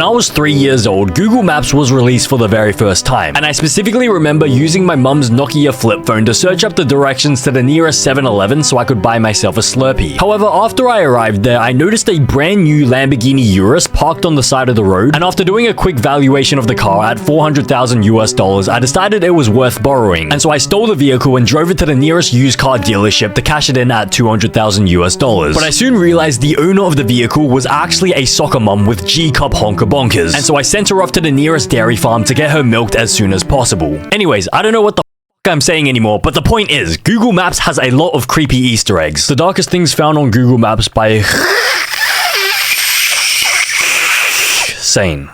When I was 3 years old, Google Maps was released for the very first time, and I specifically remember using my mum's Nokia flip phone to search up the directions to the nearest 7-Eleven so I could buy myself a Slurpee. However, after I arrived there, I noticed a brand new Lamborghini Urus parked on the side of the road, and after doing a quick valuation of the car at $400,000 US, I decided it was worth borrowing, and so I stole the vehicle and drove it to the nearest used car dealership to cash it in at $200,000 US. But I soon realized the owner of the vehicle was actually a soccer mom with G-Cup honker bonkers, and so I sent her off to the nearest dairy farm to get her milked as soon as possible. Anyways, I don't know what the I'm saying anymore, but the point is, Google Maps has a lot of creepy Easter eggs. The darkest things found on Google Maps by Sane.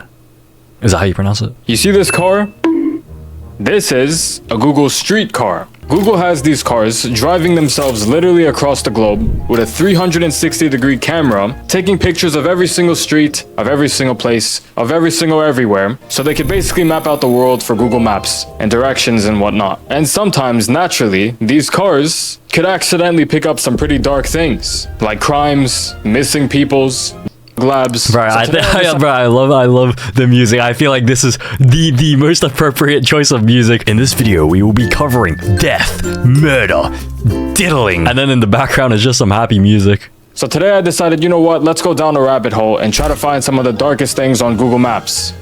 Is that how you pronounce it? You see this car? This is a Google Street car. Google has these cars driving themselves literally across the globe with a 360-degree camera, taking pictures of every single street, of every single place, of every single everywhere, so they could basically map out the world for Google Maps and directions and whatnot. And sometimes, naturally, these cars could accidentally pick up some pretty dark things, like crimes, missing peoples, labs. Bro, I love the music. I feel like this is the most appropriate choice of music. In this video, we will be covering death, murder, diddling, and then in the background is just some happy music. So today I decided, you know what, let's go down a rabbit hole and try to find some of the darkest things on Google Maps.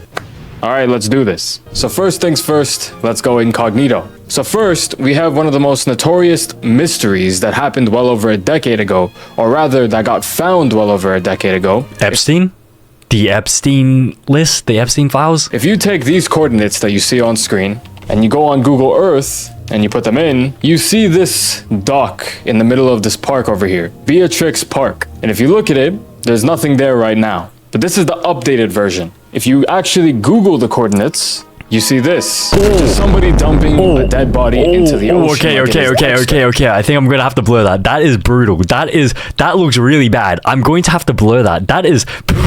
Alright, let's do this. So first things first, let's go incognito. So first, we have one of the most notorious mysteries that happened well over a decade ago, or rather, that got found well over a decade ago. Epstein? The Epstein list? The Epstein files? If you take these coordinates that you see on screen, and you go on Google Earth, and you put them in, you see this dock in the middle of this park over here, Beatrix Park. And if you look at it, there's nothing there right now. But this is the updated version. If you actually Google the coordinates, you see this. Somebody dumping a dead body into the ocean. Okay. I think I'm gonna have to blur that. That is brutal. That looks really bad. I'm going to have to blur that. That is,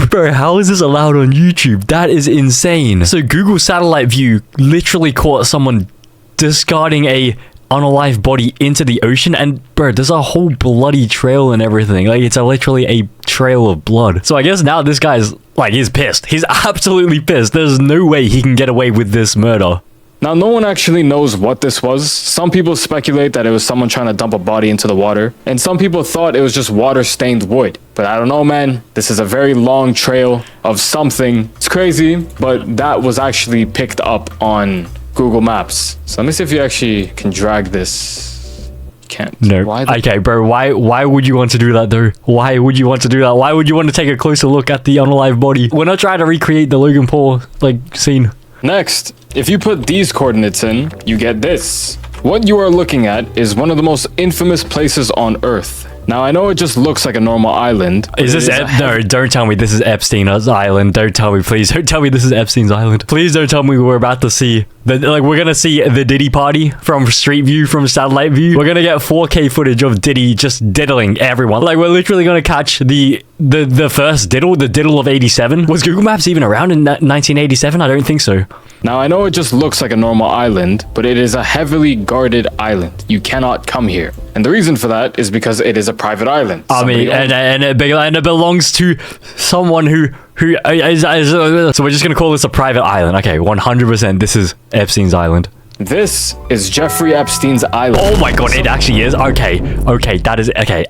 bro, how is this allowed on YouTube? That is insane. So Google Satellite View literally caught someone discarding a unalive body into the ocean, and bro, there's a whole bloody trail and everything. Like, it's literally a trail of blood. So I guess now this guy's like, he's pissed. He's absolutely pissed. There's no way he can get away with this murder. Now, no one actually knows what this was. Some people speculate that it was someone trying to dump a body into the water, and some people thought it was just water-stained wood. But I don't know, man. This is a very long trail of something. It's crazy, but that was actually picked up on Google Maps. So let me see if you actually can drag this. Can't. No. Okay, bro, why would you want to do that, though? Why would you want to do that? Why would you want to take a closer look at the unalive body? We're not trying to recreate the Logan Paul, like, scene. Next, if you put these coordinates in, you get this. What you are looking at is one of the most infamous places on Earth. Now, I know it just looks like a normal island. Is this no, don't tell me this is Epstein's island. Don't tell me, please. Don't tell me this is Epstein's island. Please don't tell me we're about to see we're gonna see the Diddy party from Street View, from Satellite View. We're gonna get 4K footage of Diddy just diddling everyone. Like, we're literally gonna catch the first diddle, the diddle of 87. Was Google Maps even around in 1987? I don't think so. Now, I know it just looks like a normal island, but it is a heavily guarded island. You cannot come here. And the reason for that is because it is a private island. I mean, and it belongs to someone who is so we're just gonna call this a private island. Okay, 100%. This is Epstein's island. This is Jeffrey Epstein's island. Oh my god, it actually is. Okay, that is okay.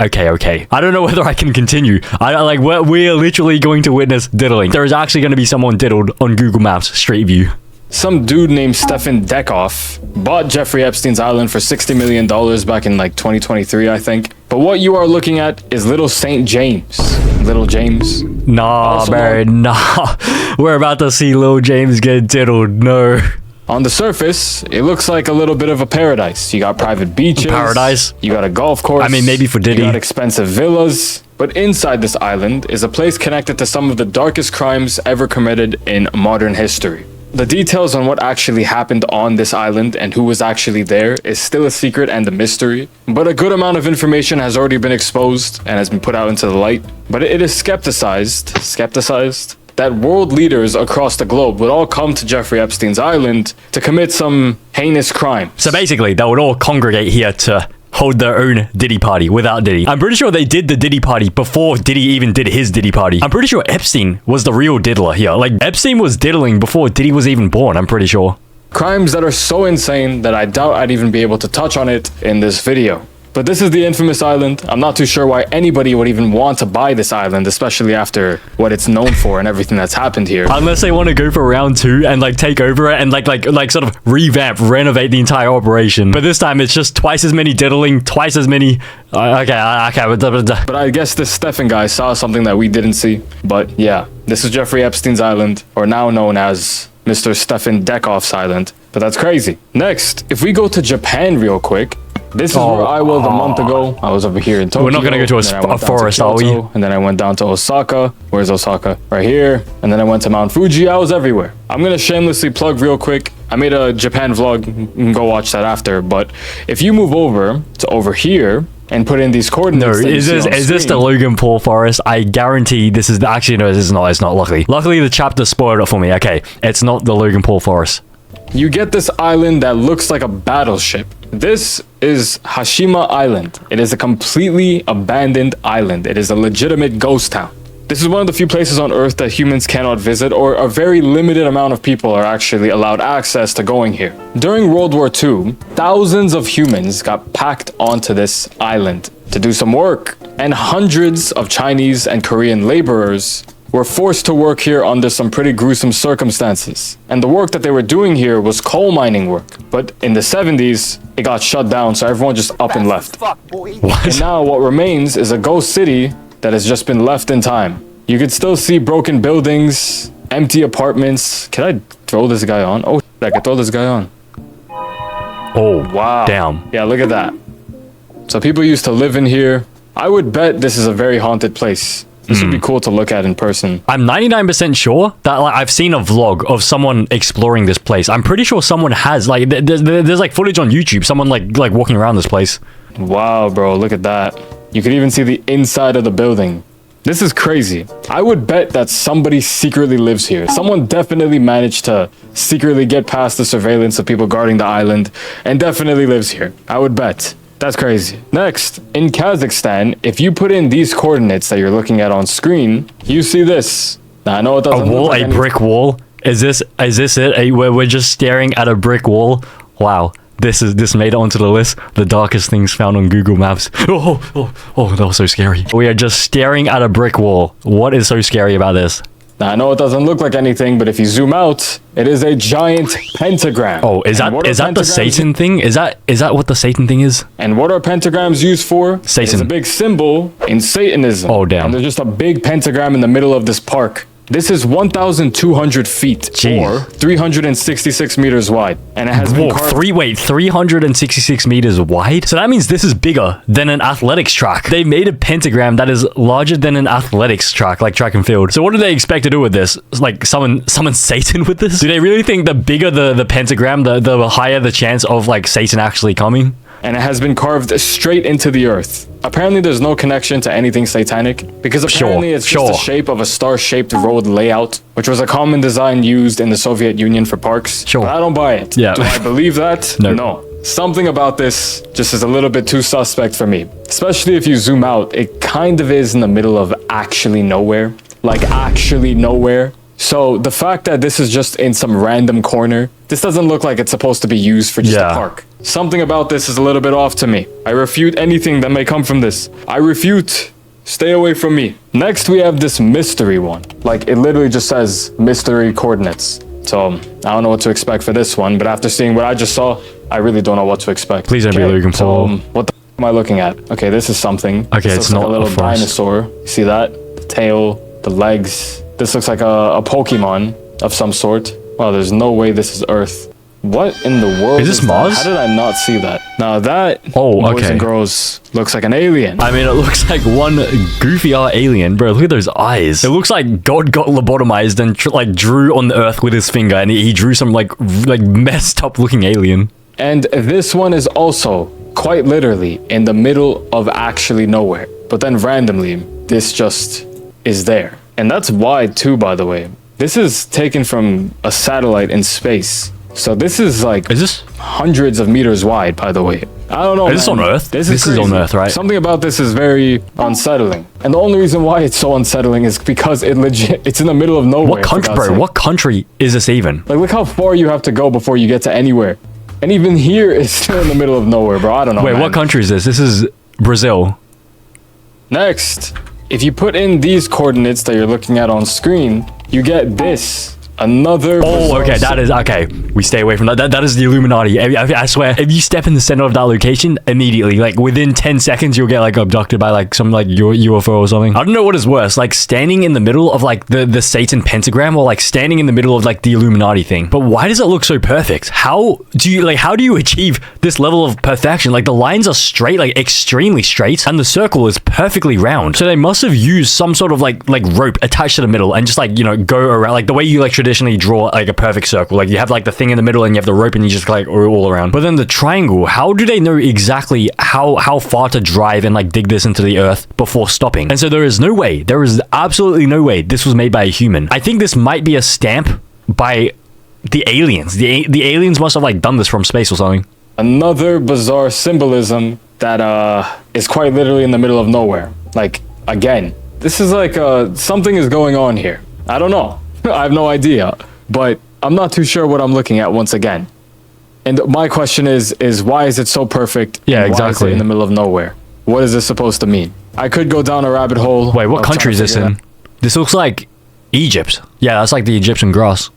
I don't know whether I can continue. We're literally going to witness diddling. There is actually going to be someone diddled on Google Maps Street View. Some dude named Stefan Dekoff bought Jeffrey Epstein's island for $60 million back in like 2023, I think. But what you are looking at is Little St. James. Little James. Nah, bro, nah. We're about to see Lil James get diddled. No. On the surface, it looks like a little bit of a paradise. You got private beaches. Paradise. You got a golf course. I mean, maybe for Diddy. You got expensive villas. But inside this island is a place connected to some of the darkest crimes ever committed in modern history. The details on what actually happened on this island and who was actually there is still a secret and a mystery, but a good amount of information has already been exposed and has been put out into the light. But it is skepticized that world leaders across the globe would all come to Jeffrey Epstein's island to commit some heinous crime. So basically, they would all congregate here to hold their own Diddy party without Diddy. I'm pretty sure they did the Diddy party before Diddy even did his Diddy party. I'm pretty sure Epstein was the real diddler here. Like, Epstein was diddling before Diddy was even born, I'm pretty sure. Crimes that are so insane that I doubt I'd even be able to touch on it in this video. But this is the infamous island. I'm not too sure why anybody would even want to buy this island, especially after what it's known for and everything that's happened here. Unless they want to go for round 2 and like take over it and like sort of revamp, renovate the entire operation. But this time it's just twice as many diddling, twice as many. Okay. But I guess this Stefan guy saw something that we didn't see. But yeah, this is Jeffrey Epstein's island, or now known as Mr. Stefan Dekoff's island. But that's crazy. Next, if we go to Japan real quick. This is where I was a month ago. I was over here in Tokyo. We're not going to go to a forest, are we? And then I went down to Osaka. Where's Osaka? Right here. And then I went to Mount Fuji. I was everywhere. I'm going to shamelessly plug real quick. I made a Japan vlog. You can go watch that after. But if you move over to over here and put in these coordinates... No, is this the Logan Paul forest? I guarantee this is... Actually, no, this is not. It's not, luckily. Luckily, the chapter spoiled it for me. Okay, it's not the Logan Paul forest. You get this island that looks like a battleship. This is Hashima Island. It is a completely abandoned island. It is a legitimate ghost town. This is one of the few places on Earth that humans cannot visit, or a very limited amount of people are actually allowed access to going here. During World War II, thousands of humans got packed onto this island to do some work, and hundreds of Chinese and Korean laborers were forced to work here under some pretty gruesome circumstances. And the work that they were doing here was coal mining work. But in the 70s, it got shut down, so everyone just up and left. What? And now what remains is a ghost city that has just been left in time. You could still see broken buildings, empty apartments. Can I throw this guy on? Oh, I can throw this guy on. Oh, Wow. damn. Yeah, look at that. So people used to live in here. I would bet this is a very haunted place. This would be cool to look at in person. I'm 99% sure that like, I've seen a vlog of someone exploring this place. I'm pretty sure someone has. Like, there's like footage on YouTube. Someone like walking around this place. Wow, bro, look at that. You could even see the inside of the building. This is crazy. I would bet that somebody secretly lives here. Someone definitely managed to secretly get past the surveillance of people guarding the island and definitely lives here. I would bet. That's crazy. Next, in Kazakhstan, if you put in these coordinates that you're looking at on screen, you see this. Now, I know it doesn't A wall, look like a brick wall. Is this it? We're just staring at a brick wall. Wow. This made it onto the list. The darkest things found on Google Maps. Oh, that was so scary. We are just staring at a brick wall. What is so scary about this? Now, I know it doesn't look like anything, but if you zoom out, it is a giant pentagram. Oh, is that the Satan thing? Is that what the Satan thing is? And what are pentagrams used for? Satan. It's a big symbol in Satanism. Oh, damn. And there's just a big pentagram in the middle of this park. This is 1,200 feet, Jeez. or 366 meters wide, and it has been carved. 366 meters wide? So that means this is bigger than an athletics track. They made a pentagram that is larger than an athletics track, like track and field. So what do they expect to do with this? Like summon Satan with this? Do they really think the bigger the pentagram, the higher the chance of like Satan actually coming? And it has been carved straight into the earth. Apparently there's no connection to anything satanic, because apparently it's just the shape of a star-shaped road layout, which was a common design used in the Soviet Union for parks. Sure. But I don't buy it. Yeah. Do I believe that? No. Something about this just is a little bit too suspect for me. Especially if you zoom out, it kind of is in the middle of actually nowhere. Like actually nowhere. So the fact that this is just in some random corner, this doesn't look like it's supposed to be used for just a park. Something about this is a little bit off to me. I refute anything that may come from this. I refute. Stay away from me. Next, we have this mystery one. Like, it literally just says mystery coordinates. So, I don't know what to expect for this one, but after seeing what I just saw, I really don't know what to expect. Please don't be Logan Paul. So, what the am I looking at? Okay, this is something. Okay, this it's looks not like a little a forest. dinosaur. See that? The tail, the legs. This looks like a Pokemon of some sort. Wow, there's no way this is Earth. What in the world is this that? Mars? How did I not see that? Now that, Oh, boys okay. and girls, looks like an alien. I mean, it looks like one goofy alien, bro. Look at those eyes. It looks like God got lobotomized and like drew on the earth with his finger, and he drew some like messed up looking alien. And this one is also quite literally in the middle of actually nowhere. But then randomly, this just is there. And that's wide too, by the way. This is taken from a satellite in space. So this is like Is this? hundreds of meters wide, by the way. I don't know. Is this man. on Earth? This This is on crazy. Earth, right? Something about this is very unsettling. And the only reason why it's so unsettling is because it's in the middle of nowhere. What country, for God's bro? sake. What country is this even? Like, look how far you have to go before you get to anywhere. And even here is still in the middle of nowhere, bro. I don't know. Wait, man. what country is this? This is Brazil. Next, if you put in these coordinates that you're looking at on screen, you get this. Another. Oh, bizarre okay, that is okay. We stay away from that. That is the Illuminati. I swear, if you step in the center of that location, immediately, like within 10 seconds, you'll get like abducted by like some like UFO or something. I don't know what is worse, like standing in the middle of like the Satan pentagram, or like standing in the middle of like the Illuminati thing. But why does it look so perfect? How do you achieve this level of perfection? Like the lines are straight, like extremely straight, and the circle is perfectly round. So they must have used some sort of like rope attached to the middle and just like, you know, go around like the way you like traditionally draw like a perfect circle. Like you have like the thing in the middle and you have the rope and you just like all around. But then the triangle, how do they know exactly how far to drive and like dig this into the earth before stopping? And so there is absolutely no way this was made by a human. I think this might be a stamp by the aliens. The aliens must have like done this from space or something. Another bizarre symbolism that is quite literally in the middle of nowhere. Like, again, this is like something is going on here. I don't know. I have no idea, but I'm not too sure what I'm looking at once again. And my question is why is it so perfect? Yeah, and why is it exactly. in the middle of nowhere. What is this supposed to mean? I could go down a rabbit hole. Wait, what of country trying is to this figure in? it This looks like Egypt. Yeah, that's like the Egyptian grass.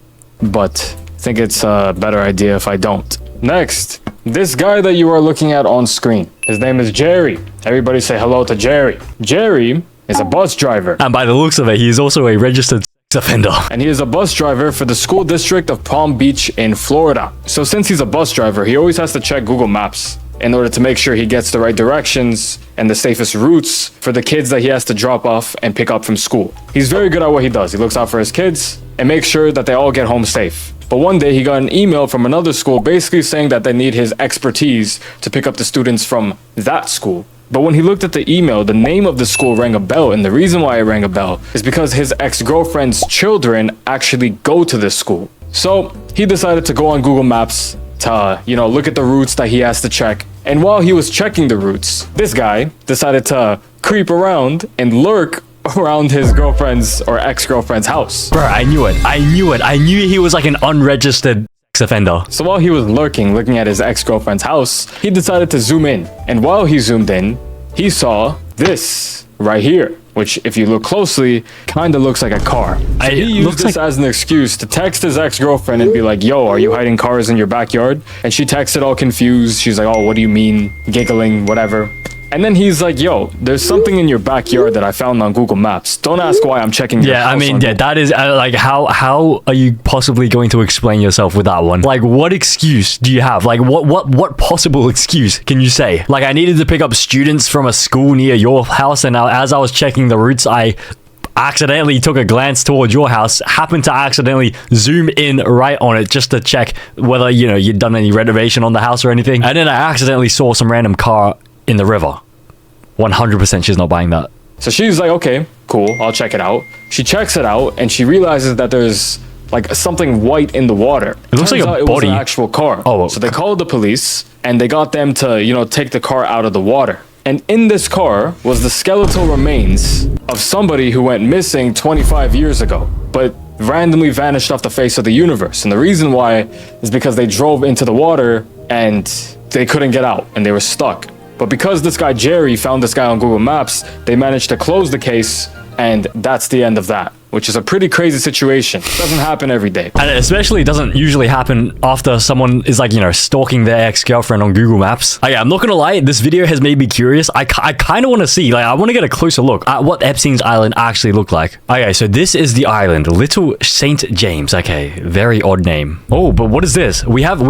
out, but I think it's a better idea if I don't. Next, this guy that you are looking at on screen. His name is Jerry. Everybody say hello to Jerry. Jerry is a bus driver. And by the looks of it, he is also a registered sex offender. And he is a bus driver for the school district of Palm Beach in Florida. So since he's a bus driver, he always has to check Google Maps in order to make sure he gets the right directions and the safest routes for the kids that he has to drop off and pick up from school. He's very good at what he does. He looks out for his kids and makes sure that they all get home safe. But one day he got an email from another school basically saying that they need his expertise to pick up the students from that school. But when he looked at the email, the name of the school rang a bell, and the reason why it rang a bell is because his ex-girlfriend's children actually go to this school. So he decided to go on Google Maps to, you know, look at the routes that he has to check. And while he was checking the routes, this guy decided to creep around and lurk around his girlfriend's or ex-girlfriend's house. Bro, I knew it. I knew he was like an unregistered sex offender. So while he was lurking, looking at his ex-girlfriend's house, he decided to zoom in. And while he zoomed in, he saw this right here, which if you look closely, kind of looks like a car. So he used this as an excuse to text his ex-girlfriend and be like, yo, are you hiding cars in your backyard? And she texted all confused. She's like, oh, what do you mean? Giggling, whatever. And then he's like, yo, there's something in your backyard that I found on Google Maps. Don't ask why I'm checking your Yeah, I house mean, on yeah, that is like how are you possibly going to explain yourself with that one? Like, what excuse do you have? Like, what possible excuse can you say? Like, I needed to pick up students from a school near your house, and as I was checking the routes, I accidentally took a glance towards your house, happened to accidentally zoom in right on it just to check whether, you know, you'd done any renovation on the house or anything, and then I accidentally saw some random car in the river. 100% she's not buying that. So she's like, okay, cool, I'll check it out. She checks it out and she realizes that there's like something white in the water. It looks like Turns out a it was body. an actual car. Oh, so they called the police and they got them to, you know, take the car out of the water. And in this car was the skeletal remains of somebody who went missing 25 years ago, but randomly vanished off the face of the universe. And the reason why is because they drove into the water and they couldn't get out and they were stuck. But because this guy Jerry found this guy on Google Maps, they managed to close the case, and that's the end of that, which is a pretty crazy situation. It doesn't happen every day. And it especially doesn't usually happen after someone is like, you know, stalking their ex-girlfriend on Google Maps. Okay, I'm not gonna lie, this video has made me curious. I kind of want to see, like, I want to get a closer look at what Epstein's Island actually looked like. Okay, so this is the island, Little St. James. Okay, very odd name. Oh, but what is this? We have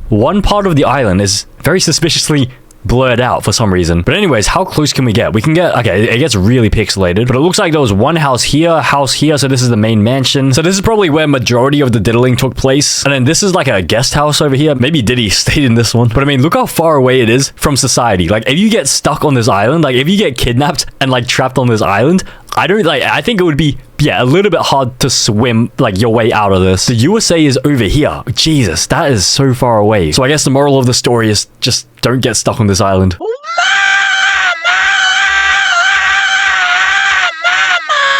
one part of the island is very suspiciously blurred out for some reason. But anyways, how close can we get? We can get, okay, it gets really pixelated, but it looks like there was one house here, so this is the main mansion. So this is probably where majority of the diddling took place. And then this is like a guest house over here. Maybe Diddy stayed in this one. But I mean, look how far away it is from society. Like, if you get stuck on this island, like if you get kidnapped and like trapped on this island, I think it would be yeah, a little bit hard to swim like your way out of this. The USA is over here. Jesus, that is so far away. So I guess the moral of the story is just don't get stuck on this island.